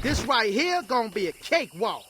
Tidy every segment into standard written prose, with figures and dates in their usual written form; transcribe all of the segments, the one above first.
This right here gonna be a cakewalk.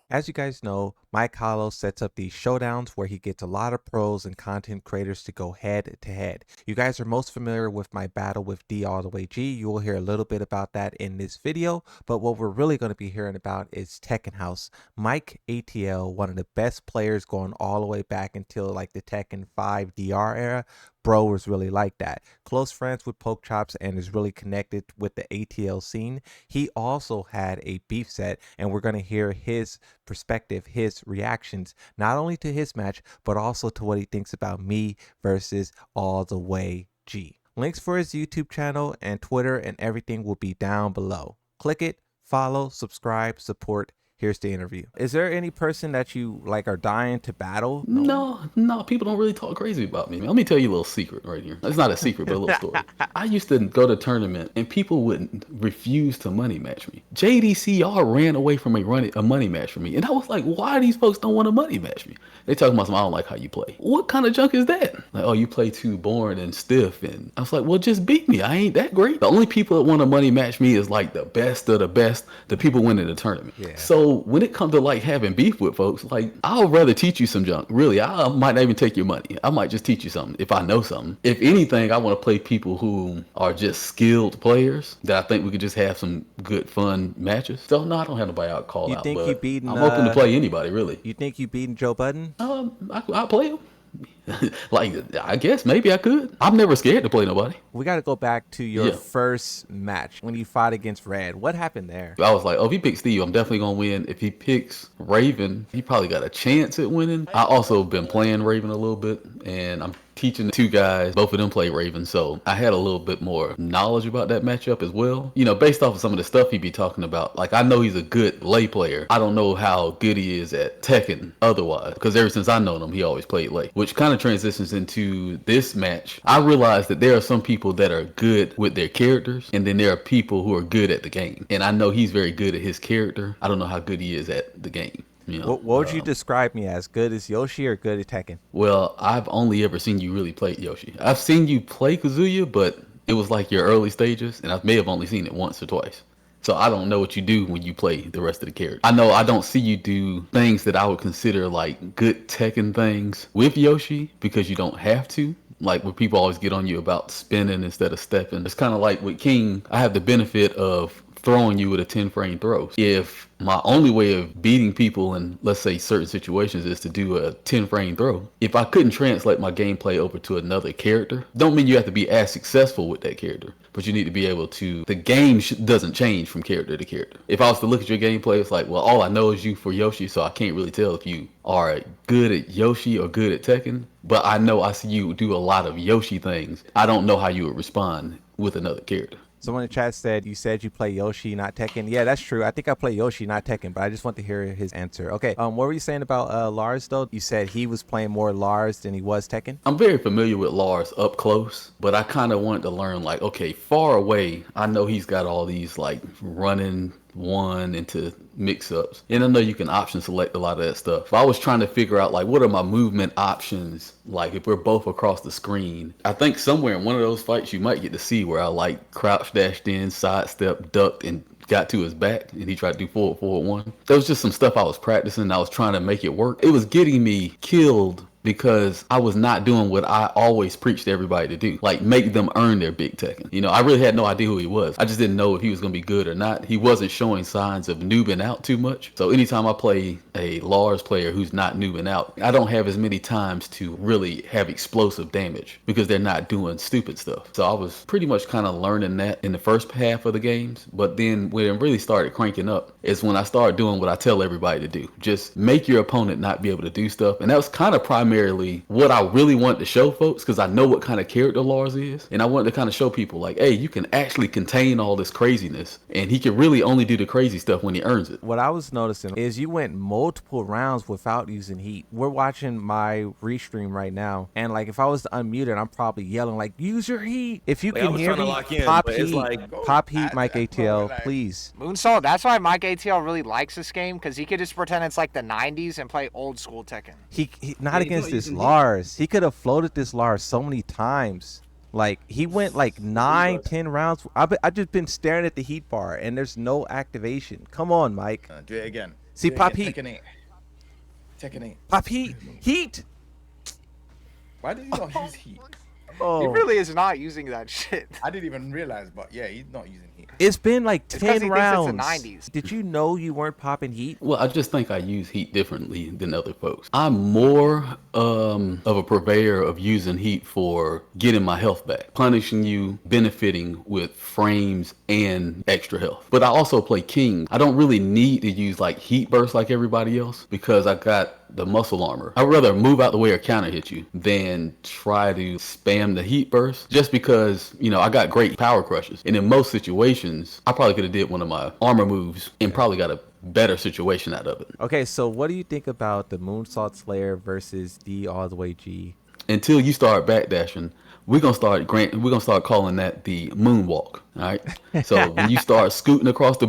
As you guys know, Mike Hollow sets up these showdowns where he gets a lot of pros and content creators to go head to head. You guys are most familiar with my battle with D all the way G. You will hear a little bit about that in this video, but what we're really going to be hearing about is Tekken House. Mike ATL, one of the best players going all the way back until like the Tekken 5 DR era. Bro was really like that. Close friends with Poke Chops and is really connected with the ATL scene. He also had a beef set, and we're going to hear his perspective, his reactions, not only to his match, but also to what he thinks about me versus All the Way G. Links for his YouTube channel and Twitter and everything will be down below. Click it, follow, subscribe, support. Here's the interview. Is there any person that you like are dying to battle? No, people don't really talk crazy about me. Let me tell you a little secret right here. It's not a secret, but a little story. I used to go to tournament and people would refuse to money match me. JDCR ran away from a money match for me. And I was like, why these folks don't want to money match me? They talking about something, I don't like how you play. What kind of junk is that? Like, oh, you play too boring and stiff. And I was like, well, just beat me. I ain't that great. The only people that want to money match me is like the best of the best, the people winning the tournament. Yeah. So when it comes to like having beef with folks, like I'll rather teach you some junk. Really, I might not even take your money. I might just teach you something if I know something. If anything, I want to play people who are just skilled players that I think we could just have some good fun matches. So no, I don't have nobody out call out. You think you beating? I'm open to play anybody, really. You think you beating Joe Budden? I'll play him. Like, I guess maybe I could. I'm never scared to play nobody. We got to go back to your first match when you fought against Red. What happened there? I was like, oh, if he picks Steve, I'm definitely going to win. If he picks Raven, he probably got a chance at winning. I also been playing Raven a little bit, and I'm teaching two guys. Both of them play Raven, so I had a little bit more knowledge about that matchup as well. You know, based off of some of the stuff he be talking about. Like, I know he's a good lay player. I don't know how good he is at Tekken otherwise, because ever since I known him, he always played lay, which kind of transitions into this match. I realized that there are some people that are good with their characters, and then there are people who are good at the game. And I know he's very good at his character. I don't know how good he is at the game. You know, what would you describe me as? Good as Yoshi or good at Tekken? Well, I've only ever seen you really play Yoshi. I've seen you play Kazuya, but it was like your early stages, and I may have only seen it once or twice. So I don't know what you do when you play the rest of the character. I know I don't see you do things that I would consider like good Tekken things with Yoshi because you don't have to. Like where people always get on you about spinning instead of stepping. It's kind of like with King, I have the benefit of throwing you with a 10 frame throw. If my only way of beating people in, let's say, certain situations is to do a 10 frame throw, if I couldn't translate my gameplay over to another character, don't mean you have to be as successful with that character, but you need to be able to, the game doesn't change from character to character. If I was to look at your gameplay, it's like, well, all I know is you for Yoshi, so I can't really tell if you are good at Yoshi or good at Tekken, but I know I see you do a lot of Yoshi things. I don't know how you would respond with another character. Someone in the chat said you play Yoshi, not Tekken. Yeah, that's true. I think I play Yoshi, not Tekken, but I just want to hear his answer. Okay, what were you saying about Lars, though? You said he was playing more Lars than he was Tekken? I'm very familiar with Lars up close, but I kind of wanted to learn, like, okay, far away, I know he's got all these, like, running one into mix-ups, and I know you can option select a lot of that stuff. I was trying to figure out, like, what are my movement options, like if we're both across the screen. I think somewhere in one of those fights you might get to see where I like crouch dashed in, sidestep, ducked, and got to his back, and he tried to do forward 1. There was just some stuff I was practicing. I was trying to make it work. It was getting me killed because I was not doing what I always preach to everybody to do, like make them earn their big Tekken. You know, I really had no idea who he was. I just didn't know if he was going to be good or not. He wasn't showing signs of noobing out too much. So anytime I play a Lars player who's not noobing out, I don't have as many times to really have explosive damage because they're not doing stupid stuff. So I was pretty much kind of learning that in the first half of the games. But then when it really started cranking up is when I started doing what I tell everybody to do. Just make your opponent not be able to do stuff. And that was kind of primarily what I really wanted to show folks, because I know what kind of character Lars is, and I wanted to kind of show people like, hey, you can actually contain all this craziness, and he can really only do the crazy stuff when he earns it. What I was noticing is you went multiple rounds without using heat. We're watching my restream right now, and like if I was to unmute it, I'm probably yelling like, use your heat. If you can hear me, pop heat, pop heat, Mike ATL, please. Moonsault, that's why Mike ATL really likes this game, because he could just pretend it's like the 90s and play old school Tekken. He not against this Lars. He could have floated this Lars so many times. Like he went like 9, 10 rounds. I just been staring at the heat bar and there's no activation. Come on, Mike. Do it again. See, Do it pop again. heat. Tekken 8. Tekken 8. Pop heat. Heat. Why did he not use heat? Oh, He really is not using that shit. I didn't even realize, but yeah, he's not using heat. it's been like It's 'cause 10 he rounds. thinks it's the 90s. Did you know you weren't popping heat? Well, I just think I use heat differently than other folks. I'm more of a purveyor of using heat for getting my health back, punishing you, benefiting with frames and extra health. But I also play King. I don't really need to use like heat burst like everybody else because I got the muscle armor. I'd rather move out the way or counter hit you than try to spam the heat burst just because, you know, I got great power crushes. And in most situations, I probably could have did one of my armor moves and probably got a better situation out of it. Okay, so what do you think about the Moonsault Slayer versus D all the way G? Until you start backdashing, we're gonna start calling that the moonwalk. All right. So when you start scooting across the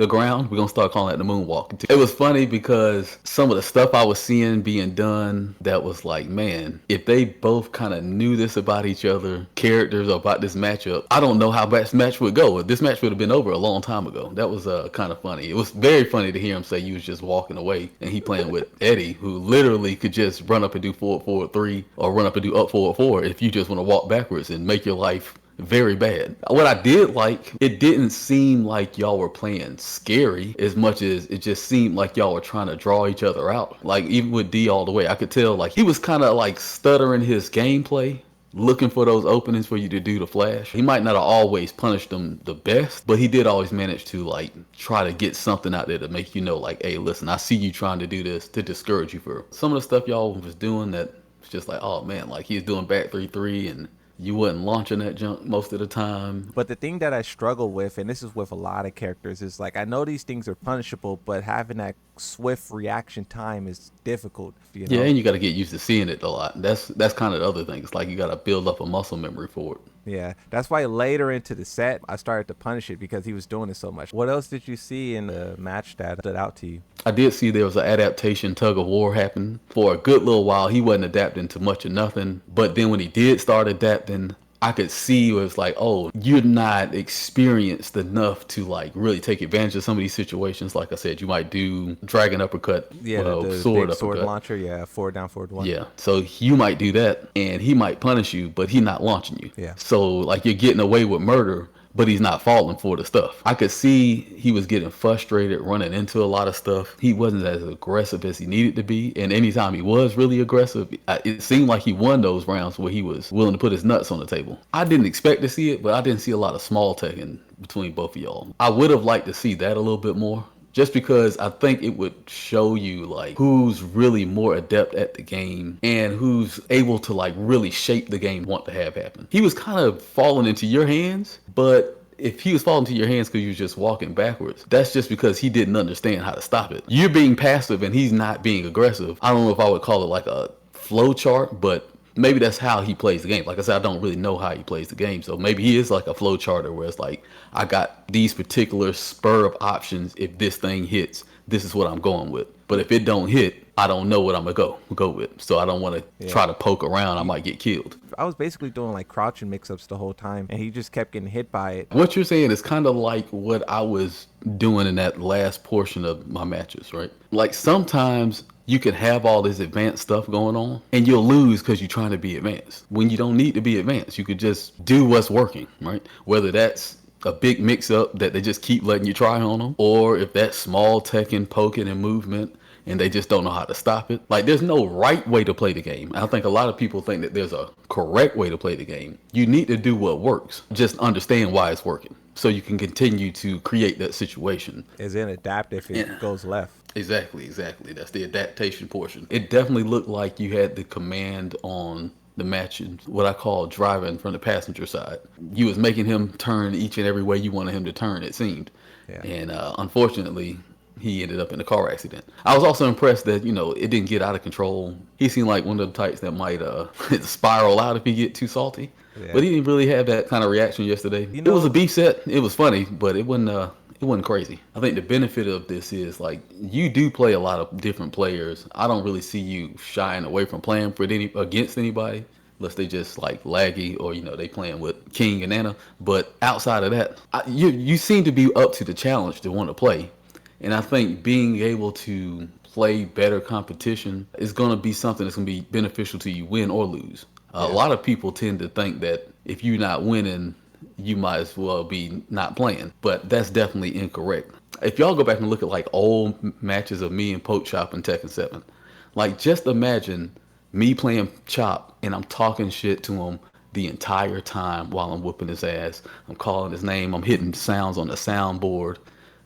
ground, we're gonna start calling that the moonwalk. It was funny because some of the stuff I was seeing being done, that was like, man, if they both kind of knew this about each other, characters or about this matchup, I don't know how this match would go. This match would have been over a long time ago. That was kind of funny. It was very funny to hear him say you was just walking away and he playing with Eddie, who literally could just run up and do forward 3 or run up and do up forward 4 if you just want to walk backwards and make your life very bad. What I did like, it didn't seem like y'all were playing scary as much as it just seemed like y'all were trying to draw each other out. Like even with D all the way, I could tell like he was kind of like stuttering his gameplay, looking for those openings for you to do the flash. He might not have always punished them the best, but he did always manage to like try to get something out there to make you know like, hey, listen, I see you trying to do this to discourage you for some of the stuff y'all was doing that was just like, oh man, like he's doing back 3-3 and you wasn't launching that junk most of the time. But the thing that I struggle with, and this is with a lot of characters, is like I know these things are punishable, but having that swift reaction time is difficult. You know? Yeah, and you got to get used to seeing it a lot. That's kind of the other thing. It's like you got to build up a muscle memory for it. Yeah, that's why later into the set, I started to punish it because he was doing it so much. What else did you see in the match that stood out to you? I did see there was an adaptation tug of war happen. For a good little while, he wasn't adapting to much of nothing. But then when he did start adapting, I could see it was like, oh, you're not experienced enough to like really take advantage of some of these situations. Like I said, you might do dragon uppercut, Yeah, the sword big sword uppercut. launcher. Yeah, forward down, forward one. Yeah, so you might do that, and he might punish you, but he's not launching you. Yeah. So like you're getting away with murder, but he's not falling for the stuff. I could see he was getting frustrated, running into a lot of stuff. He wasn't as aggressive as he needed to be, and anytime he was really aggressive, it seemed like he won those rounds where he was willing to put his nuts on the table. I didn't expect to see it, but I didn't see a lot of small Tekken between both of y'all. I would have liked to see that a little bit more. Just because I think it would show you like who's really more adept at the game and who's able to like really shape the game want to have happen. He was kind of falling into your hands, but if he was falling into your hands because you were just walking backwards, that's just because he didn't understand how to stop it. You're being passive and he's not being aggressive. I don't know if I would call it like a flow chart, but maybe that's how he plays the game. Like I said, I don't really know how he plays the game. So maybe he is like a flow charter where it's like, I got these particular spur of options. If this thing hits, this is what I'm going with. But if it don't hit, I don't know what I'm gonna go with. So I don't want to try to poke around. I might get killed. I was basically doing like crouching mix-ups the whole time, and he just kept getting hit by it. What you're saying is kind of like what I was doing in that last portion of my matches, right? Like sometimes you can have all this advanced stuff going on and you'll lose because you're trying to be advanced. When you don't need to be advanced, you could just do what's working, right? Whether that's a big mix-up that they just keep letting you try on them, or if that's small Tekken poking and movement and they just don't know how to stop it. Like there's no right way to play the game. I think a lot of people think that there's a correct way to play the game. You need to do what works. Just understand why it's working so you can continue to create that situation. Is it adapt if it goes left? Exactly. That's the adaptation portion. It definitely looked like you had the command on the match, what I call driving from the passenger side. You was making him turn each and every way you wanted him to turn, it seemed. Yeah. And unfortunately, he ended up in a car accident. I was also impressed that, it didn't get out of control. He seemed like one of the types that might spiral out if he get too salty. Yeah. But he didn't really have that kind of reaction yesterday. It was a beef set. It was funny, but it wasn't crazy. I think the benefit of this is like you do play a lot of different players. I don't really see you shying away from playing against anybody. unless they just like laggy or they playing with King and Nana. But outside of that, you seem to be up to the challenge to want to play, and I think being able to play better competition is going to be something that's going to be beneficial to you, win or lose. A lot of people tend to think that if you're not winning, you might as well be not playing, but that's definitely incorrect. If y'all go back and look at like old matches of me and Poke Chop in Tekken 7, like just imagine me playing Chop and I'm talking shit to him the entire time while I'm whooping his ass. I'm calling his name, I'm hitting sounds on the soundboard.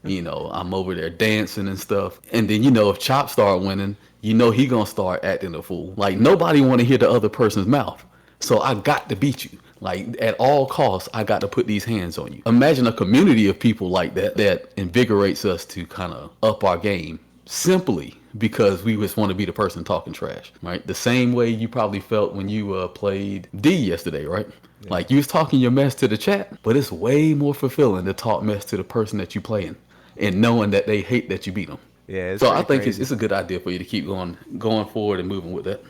I'm over there dancing and stuff. And then, if Chop start winning, he gonna start acting a fool. Like nobody want to hear the other person's mouth. So I got to beat you. Like at all costs, I got to put these hands on you. Imagine a community of people like that invigorates us to kind of up our game simply because we just want to be the person talking trash, right? The same way you probably felt when you played D yesterday, right? Yeah. Like you was talking your mess to the chat, but it's way more fulfilling to talk mess to the person that you playing and knowing that they hate that you beat them. Yeah. So I think it's a good idea for you to keep going forward and moving with that.